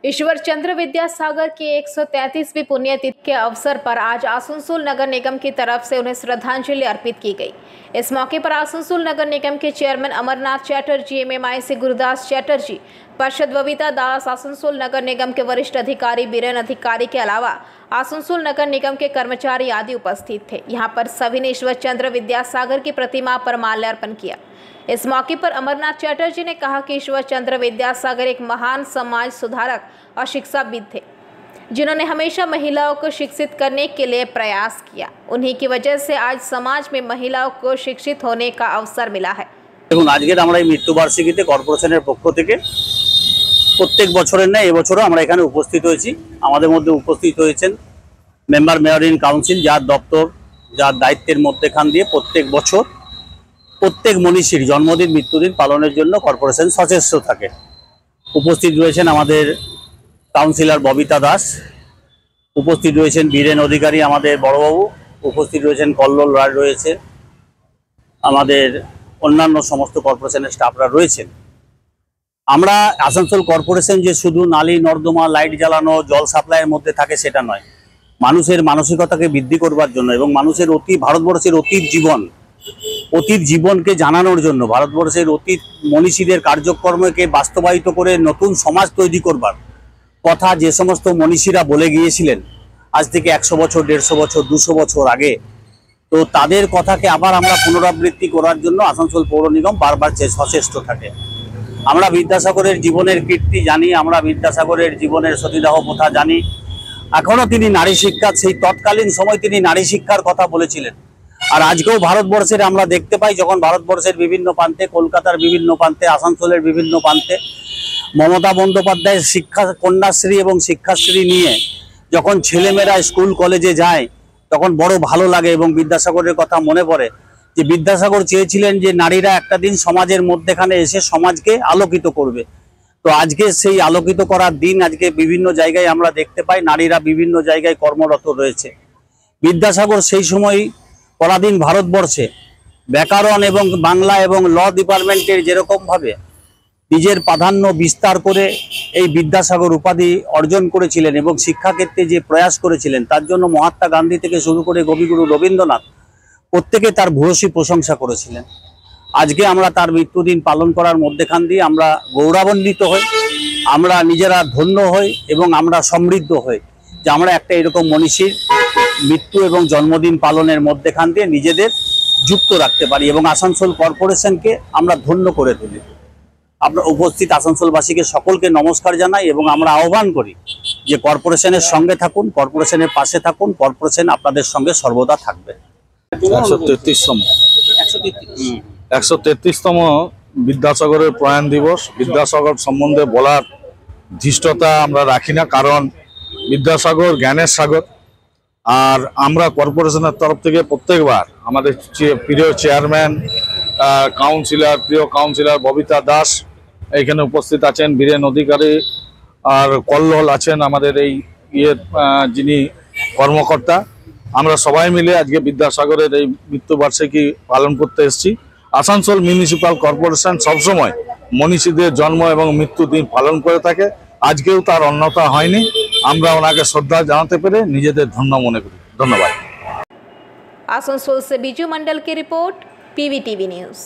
ईश्वर चंद्र विद्यासागर की 133वीं पुण्यतिथि के अवसर पर आज आसनसोल नगर निगम की तरफ से उन्हें श्रद्धांजलि अर्पित की गई। इस मौके पर आसनसोल नगर निगम के चेयरमैन अमरनाथ चैटर्जी, एमएमआईसी गुरुदास चैटर्जी, पार्षद बबीता दास, आसनसोल नगर निगम के वरिष्ठ अधिकारी, बीरेन अधिकारी के अलावा आसनसोल नगर निगम के कर्मचारी आदि उपस्थित थे। यहाँ पर सभी ने ईश्वर चंद्र विद्यासागर की प्रतिमा पर माल्यार्पण किया। इस मौके पर अमरनाथ चैटर्जी ने कहा कि ईश्वर चंद्र विद्यासागर एक महान समाज सुधारक और शिक्षाविद थे, जिन्होंने हमेशा महिलाओं को शिक्षित करने के लिए प्रयास किया। उन्हीं की वजह से आज समाज में महिलाओं को शिक्षित होने का अवसर मिला है। দেখুন, আজকের আমরা এই মৃত্যুবার্ষিকীতে কর্পোরেশনের পক্ষ থেকে প্রত্যেক বছরের ন্যায় এবছরও আমরা এখানে উপস্থিত হয়েছি। আমাদের মধ্যে উপস্থিত হয়েছেন মেম্বার মেয়র ইন কাউন্সিল, যার দপ্তর যার দায়িত্বের মধ্যেখান দিয়ে প্রত্যেক বছর প্রত্যেক মনীষীর জন্মদিন মৃত্যুদিন পালনের জন্য কর্পোরেশন সচেষ্ট থাকে। উপস্থিত রয়েছেন আমাদের কাউন্সিলর ববিতা দাস, উপস্থিত রয়েছেন বীরেন অধিকারী আমাদের বড়বাবু, উপস্থিত রয়েছেন কল্লোল রায়, রয়েছে আমাদের অন্যান্য সমস্ত কর্পোরেশনের স্টাফরা রয়েছেন। আমরা আসানসোল কর্পোরেশন যে শুধু নালী নর্দমা লাইট জ্বালানো জল সাপ্লাইয়ের মধ্যে থাকে সেটা নয়, মানুষের মানসিকতাকে বৃদ্ধি করবার জন্য এবং মানুষের ভারতবর্ষের অতীত জীবনকে জানানোর জন্য, ভারতবর্ষের অতীত মনীষীদের কার্যক্রমকে বাস্তবায়িত করে নতুন সমাজ তৈরি করবার কথা যে সমস্ত মনীষীরা বলে গিয়েছিলেন আজ থেকে 100 বছর 150 বছর 200 বছর আগে, তো তাদের কথাকে আবার আমরা পুনরাবৃত্তি করার জন্য আসানসোল পৌর নিগম বারবার সচেষ্ট থাকে। আমরা বিদ্যাসাগরের জীবনের কীর্তি জানি, আমরা বিদ্যাসাগরের জীবনের সতীদাহ প্রথা জানি। এখনও তিনি নারী শিক্ষা, সেই তৎকালীন সময় তিনি নারী শিক্ষার কথা বলেছিলেন। আর আজকেও ভারতবর্ষের আমরা দেখতে পাই, যখন ভারতবর্ষের বিভিন্ন প্রান্তে, কলকাতার বিভিন্ন প্রান্তে, আসানসোলের বিভিন্ন প্রান্তে মমতা বন্দ্যোপাধ্যায়ের শিক্ষা কন্যাশ্রী এবং শিক্ষাশ্রী নিয়ে যখন ছেলেমেয়েরা স্কুল কলেজে যায় তখন বড় ভালো লাগে এবং বিদ্যাসাগরের কথা মনে পড়ে যে বিদ্যাসাগর চেয়েছিলেন যে নারীরা একটা দিন সমাজের মধ্যেখানে এসে সমাজকে আলোকিত করবে। তো আজকে সেই আলোকিত করার দিন আজকে বিভিন্ন জায়গায় আমরা দেখতে পাই, নারীরা বিভিন্ন জায়গায় কর্মরত রয়েছে। বিদ্যাসাগর সেই সময় পরাধীন ভারতবর্ষে ব্যাকরণ এবং বাংলা এবং ল ডিপার্টমেন্টের যেরকমভাবে নিজের প্রাধান্য বিস্তার করে এই বিদ্যাসাগর উপাধি অর্জন করেছিলেন এবং শিক্ষাক্ষেত্রে যে প্রয়াস করেছিলেন তার জন্য মহাত্মা গান্ধী থেকে শুরু করে কবিগুরু রবীন্দ্রনাথ প্রত্যেকে তার ভূয়সী প্রশংসা করেছিলেন। আজকে আমরা তার মৃত্যুদিন পালন করার মধ্যেখান দিয়ে আমরা গৌরবান্বিত হই, আমরা নিজেরা ধন্য হই এবং আমরা সমৃদ্ধ হই যে আমরা একটা এরকম মনীষীর মৃত্যু এবং জন্মদিন পালনের মধ্যেখান দিয়ে নিজেদের যুক্ত রাখতে পারি এবং আসানসোল কর্পোরেশনকে আমরা ধন্য করে তুলি। আপনার উপস্থিত আসানসোলবাসীকে সকলকে নমস্কার জানাই এবং আমরা আহ্বান করি যে কর্পোরেশনের সঙ্গে থাকুন, কর্পোরেশনের পাশে থাকুন, কর্পোরেশন আপনাদের সঙ্গে সর্বদা থাকবে। 133তম বিদ্যাসাগরের প্রয়াণ দিবস। বিদ্যাসাগর সম্বন্ধে বলার ধৃষ্টতা আমরা রাখি না, কারণ বিদ্যাসাগর জ্ঞানের সাগর। আর আমরা কর্পোরেশনের তরফ থেকে প্রত্যেকবার আমাদের প্রিয় চেয়ারম্যান প্রিয় কাউন্সিলর ববিতা দাস এখানে উপস্থিত আছেন, বীরেন অধিকারী আর কল্লোল আছেন আমাদের এই যিনি কর্মকর্তা, আমরা সবাই মিলে আজকে বিদ্যাসাগরের এই মৃত্যুবার্ষিকী পালন করতে এসেছি। আসানসোল মিউনিসিপ্যাল কর্পোরেশন সবসময় মনীষীদের জন্ম এবং মৃত্যু দিন পালন করে থাকে, আজকেও তার অন্যথা হয়নি। আমরা ওনাকে শ্রদ্ধা জানাতে পেরে নিজেদের ধন্য মনে করি। ধন্যবাদ। आसनसोल से बीजू मंडल की रिपोर्ट, PVTV न्यूज़।